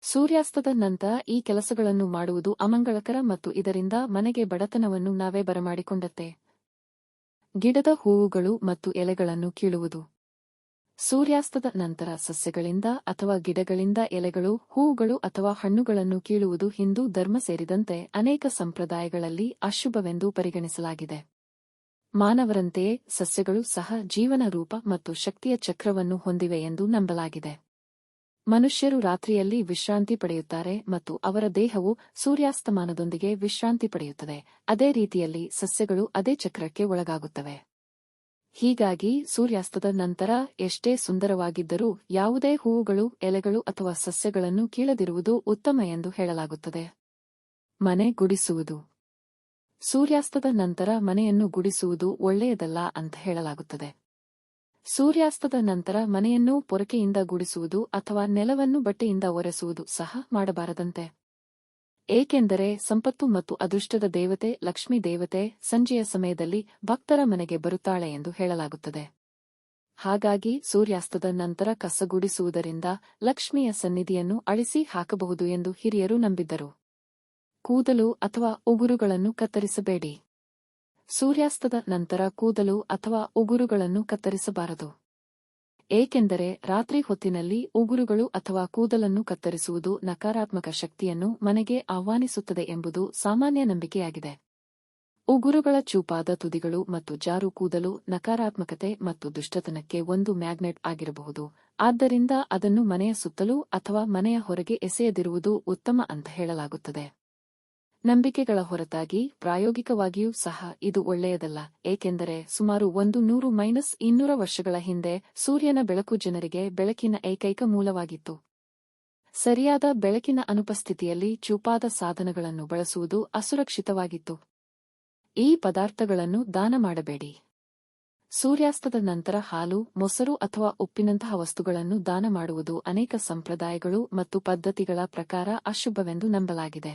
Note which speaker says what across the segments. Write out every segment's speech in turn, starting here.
Speaker 1: ಸೂರ್ಯಾಸ್ತದ ನಂತರ ಈ ಕೆಲಸಗಳನ್ನು ಮಾಡುವುದು ಅಮಂಗಳಕರ ಮತ್ತು ಇದರಿಂದ ಮನೆಗೆ ಬಡತನವನ್ನು ನಾವೇ ಬರಮಾಡಿಕೊಂಡತ್ತೆ. ಗಿಡದ ಹೂವುಗಳು ಮತ್ತು ಎಲೆಗಳನ್ನು ಕೀಳುವುದು. ಸೂರ್ಯಾಸ್ತದ ನಂತರ ಸಸ್ಯಗಳಿಂದ ಅಥವಾ ಗಿಡಗಳಿಂದ ಎಲೆಗಳು, ಹೂವುಗಳು ಅಥವಾ ಹಣ್ಣುಗಳನ್ನು ಕೀಳುವುದು ಹಿಂದೂ ಧರ್ಮ ಸೇರಿದಂತೆ ಅನೇಕ ಸಂಪ್ರದಾಯಗಳಲ್ಲಿ ಅಶುಭವೆಂದು ಪರಿಗಣಿಸಲಾಗಿದೆ. ಮಾನವರಂತೆಯೇ ಸಸ್ಯಗಳು ಸಹ ಜೀವನ ರೂಪ ಮತ್ತು ಶಕ್ತಿಯ ಚಕ್ರವನ್ನು ಹೊಂದಿವೆ ಎಂದು ನಂಬಲಾಗಿದೆ. ಮನುಷ್ಯರು ರಾತ್ರಿಯಲ್ಲಿ ವಿಶ್ರಾಂತಿ ಪಡೆಯುತ್ತಾರೆ ಮತ್ತು ಅವರ ದೇಹವು ಸೂರ್ಯಾಸ್ತಮಾನದೊಂದಿಗೆ ವಿಶ್ರಾಂತಿ ಪಡೆಯುತ್ತದೆ. ಅದೇ ರೀತಿಯಲ್ಲಿ ಸಸ್ಯಗಳು ಅದೇ ಚಕ್ರಕ್ಕೆ ಒಳಗಾಗುತ್ತವೆ. ಹೀಗಾಗಿ ಸೂರ್ಯಾಸ್ತದ ನಂತರ ಎಷ್ಟೇ ಸುಂದರವಾಗಿದ್ದರೂ ಯಾವುದೇ ಹೂವುಗಳು, ಎಲೆಗಳು ಅಥವಾ ಸಸ್ಯಗಳನ್ನು ಕೀಳದಿರುವುದು ಉತ್ತಮ ಎಂದು ಹೇಳಲಾಗುತ್ತದೆ. ಮನೆ ಗುಡಿಸುವುದು. ಸೂರ್ಯಾಸ್ತದ ನಂತರ ಮನೆಯನ್ನು ಗುಡಿಸುವುದು ಒಳ್ಳೆಯದಲ್ಲ ಅಂತ ಹೇಳಲಾಗುತ್ತದೆ. ಸೂರ್ಯಾಸ್ತದ ನಂತರ ಮನೆಯನ್ನು ಪೊರಕೆಯಿಂದ ಗುಡಿಸುವುದು ಅಥವಾ ನೆಲವನ್ನು ಬಟ್ಟೆಯಿಂದ ಒರೆಸುವುದು ಸಹ ಮಾಡಬಾರದಂತೆ. ಏಕೆಂದರೆ ಸಂಪತ್ತು ಮತ್ತು ಅದೃಷ್ಟದ ದೇವತೆ ಲಕ್ಷ್ಮೀ ದೇವತೆ ಸಂಜೆಯ ಸಮಯದಲ್ಲಿ ಭಕ್ತರ ಮನೆಗೆ ಬರುತ್ತಾಳೆ ಎಂದು ಹೇಳಲಾಗುತ್ತದೆ. ಹಾಗಾಗಿ ಸೂರ್ಯಾಸ್ತದ ನಂತರ ಕಸಗುಡಿಸುವುದರಿಂದ ಲಕ್ಷ್ಮಿಯ ಸನ್ನಿಧಿಯನ್ನು ಅಳಿಸಿ ಹಾಕಬಹುದು ಎಂದು ಹಿರಿಯರು ನಂಬಿದ್ದರು. ಕೂದಲು ಅಥವಾ ಉಗುರುಗಳನ್ನು ಕತ್ತರಿಸಬೇಡಿ. ಸೂರ್ಯಾಸ್ತದ ನಂತರ ಕೂದಲು ಅಥವಾ ಉಗುರುಗಳನ್ನು ಕತ್ತರಿಸಬಾರದು. ಏಕೆಂದರೆ ರಾತ್ರಿ ಹೊತ್ತಿನಲ್ಲಿ ಉಗುರುಗಳು ಅಥವಾ ಕೂದಲನ್ನು ಕತ್ತರಿಸುವುದು ನಕಾರಾತ್ಮಕ ಶಕ್ತಿಯನ್ನು ಮನೆಗೆ ಆಹ್ವಾನಿಸುತ್ತದೆ ಎಂಬುದು ಸಾಮಾನ್ಯ ನಂಬಿಕೆಯಾಗಿದೆ. ಉಗುರುಗಳ ಚೂಪಾದ ತುದಿಗಳು ಮತ್ತು ಜಾರು ಕೂದಲು ನಕಾರಾತ್ಮಕತೆ ಮತ್ತು ದುಷ್ಟತನಕ್ಕೆ ಒಂದು ಮ್ಯಾಗ್ನೆಟ್ ಆಗಿರಬಹುದು. ಆದ್ದರಿಂದ ಅದನ್ನು ಮನೆಯ ಸುತ್ತಲೂ ಅಥವಾ ಮನೆಯ ಹೊರಗೆ ಎಸೆಯದಿರುವುದು ಉತ್ತಮ ಅಂತ ಹೇಳಲಾಗುತ್ತದೆ. ನಂಬಿಕೆಗಳ ಹೊರತಾಗಿ ಪ್ರಾಯೋಗಿಕವಾಗಿಯೂ ಸಹ ಇದು ಒಳ್ಳೆಯದಲ್ಲ. ಏಕೆಂದರೆ ಸುಮಾರು 100–200 ವರ್ಷಗಳ ಹಿಂದೆ ಸೂರ್ಯನ ಬೆಳಕು ಜನರಿಗೆ ಬೆಳಕಿನ ಏಕೈಕ ಮೂಲವಾಗಿತ್ತು. ಸರಿಯಾದ ಬೆಳಕಿನ ಅನುಪಸ್ಥಿತಿಯಲ್ಲಿ ಚೂಪಾದ ಸಾಧನಗಳನ್ನು ಬಳಸುವುದು ಅಸುರಕ್ಷಿತವಾಗಿತ್ತು. ಈ ಪದಾರ್ಥಗಳನ್ನು ದಾನ ಮಾಡಬೇಡಿ. ಸೂರ್ಯಾಸ್ತದ ನಂತರ ಹಾಲು, ಮೊಸರು ಅಥವಾ ಉಪ್ಪಿನಂತಹ ವಸ್ತುಗಳನ್ನು ದಾನ ಮಾಡುವುದು ಅನೇಕ ಸಂಪ್ರದಾಯಗಳು ಮತ್ತು ಪದ್ಧತಿಗಳ ಪ್ರಕಾರ ಅಶುಭವೆಂದು ನಂಬಲಾಗಿದೆ.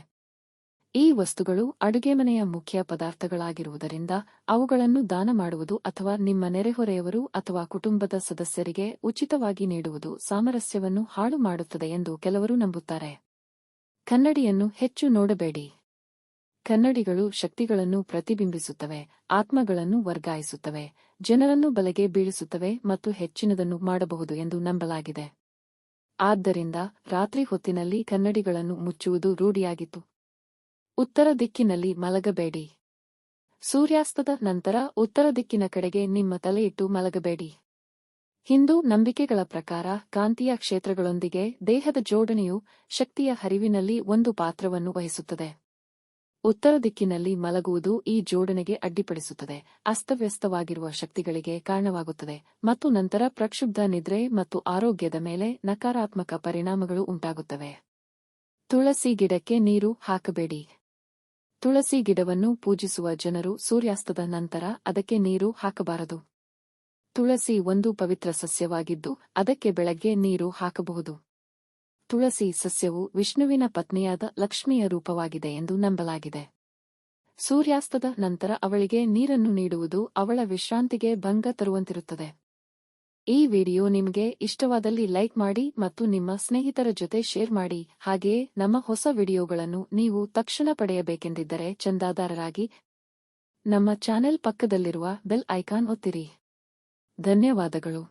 Speaker 1: ಈ ವಸ್ತುಗಳು ಅಡುಗೆಮನೆಯ ಮುಖ್ಯ ಪದಾರ್ಥಗಳಾಗಿರುವುದರಿಂದ ಅವುಗಳನ್ನು ದಾನ ಮಾಡುವುದು ಅಥವಾ ನಿಮ್ಮ ನೆರೆಹೊರೆಯವರು ಅಥವಾ ಕುಟುಂಬದ ಸದಸ್ಯರಿಗೆ ಉಚಿತವಾಗಿ ನೀಡುವುದು ಸಾಮರಸ್ಯವನ್ನು ಹಾಳು ಮಾಡುತ್ತದೆ ಎಂದು ಕೆಲವರು ನಂಬುತ್ತಾರೆ. ಕನ್ನಡಿಯನ್ನು ಹೆಚ್ಚು ನೋಡಬೇಡಿ. ಕನ್ನಡಿಗಳು ಶಕ್ತಿಗಳನ್ನು ಪ್ರತಿಬಿಂಬಿಸುತ್ತವೆ, ಆತ್ಮಗಳನ್ನು ವರ್ಗಾಯಿಸುತ್ತವೆ, ಜನರನ್ನು ಬಲೆಗೆ ಬೀಳಿಸುತ್ತವೆ ಮತ್ತು ಹೆಚ್ಚಿನದನ್ನು ಮಾಡಬಹುದು ಎಂದು ನಂಬಲಾಗಿದೆ. ಆದ್ದರಿಂದ ರಾತ್ರಿ ಹೊತ್ತಿನಲ್ಲಿ ಕನ್ನಡಿಗಳನ್ನು ಮುಚ್ಚುವುದು ರೂಢಿಯಾಗಿತ್ತು. ಉತ್ತರ ದಿಕ್ಕಿನಲ್ಲಿ ಮಲಗಬೇಡಿ. ಸೂರ್ಯಾಸ್ತದ ನಂತರ ಉತ್ತರ ದಿಕ್ಕಿನ ಕಡೆಗೆ ನಿಮ್ಮ ತಲೆಯಿಟ್ಟು ಮಲಗಬೇಡಿ. ಹಿಂದೂ ನಂಬಿಕೆಗಳ ಪ್ರಕಾರ ಕಾಂತೀಯ ಕ್ಷೇತ್ರಗಳೊಂದಿಗೆ ದೇಹದ ಜೋಡಣೆಯು ಶಕ್ತಿಯ ಹರಿವಿನಲ್ಲಿ ಒಂದು ಪಾತ್ರವನ್ನು ವಹಿಸುತ್ತದೆ. ಉತ್ತರ ದಿಕ್ಕಿನಲ್ಲಿ ಮಲಗುವುದು ಈ ಜೋಡಣೆಗೆ ಅಡ್ಡಿಪಡಿಸುತ್ತದೆ, ಅಸ್ತವ್ಯಸ್ತವಾಗಿರುವ ಶಕ್ತಿಗಳಿಗೆ ಕಾರಣವಾಗುತ್ತದೆ ಮತ್ತು ನಂತರ ಪ್ರಕ್ಷುಬ್ಧ ನಿದ್ರೆ ಮತ್ತು ಆರೋಗ್ಯದ ಮೇಲೆ ನಕಾರಾತ್ಮಕ ಪರಿಣಾಮಗಳು ಉಂಟಾಗುತ್ತವೆ. ತುಳಸಿ ಗಿಡಕ್ಕೆ ನೀರು ಹಾಕಬೇಡಿ. ತುಳಸಿ ಗಿಡವನ್ನು ಪೂಜಿಸುವ ಜನರು ಸೂರ್ಯಾಸ್ತದ ನಂತರ ಅದಕ್ಕೆ ನೀರು ಹಾಕಬಾರದು. ತುಳಸಿ ಒಂದು ಪವಿತ್ರ ಸಸ್ಯವಾಗಿದ್ದು ಅದಕ್ಕೆ ಬೆಳಗ್ಗೆ ನೀರು ಹಾಕಬಹುದು. ತುಳಸಿ ಸಸ್ಯವು ವಿಷ್ಣುವಿನ ಪತ್ನಿಯಾದ ಲಕ್ಷ್ಮಿಯ ರೂಪವಾಗಿದೆ ಎಂದು ನಂಬಲಾಗಿದೆ. ಸೂರ್ಯಾಸ್ತದ ನಂತರ ಅವಳಿಗೆ ನೀರನ್ನು ನೀಡುವುದು ಅವಳ ವಿಶ್ರಾಂತಿಗೆ ಭಂಗ ತರುವಂತಿರುತ್ತದೆ. ಈ ವಿಡಿಯೋ ನಿಮಗೆ ಇಷ್ಟವಾದಲ್ಲಿ ಲೈಕ್ ಮಾಡಿ ಮತ್ತು ನಿಮ್ಮ ಸ್ನೇಹಿತರ ಜೊತೆ ಶೇರ್ ಮಾಡಿ. ಹಾಗೆಯೇ ನಮ್ಮ ಹೊಸ ವಿಡಿಯೋಗಳನ್ನು ನೀವು ತಕ್ಷಣ ಪಡೆಯಬೇಕೆಂದಿದ್ದರೆ ಚಂದಾದಾರರಾಗಿ ನಮ್ಮ ಚಾನೆಲ್ ಪಕ್ಕದಲ್ಲಿರುವ ಬೆಲ್ ಐಕಾನ್ ಒತ್ತಿರಿ. ಧನ್ಯವಾದಗಳು.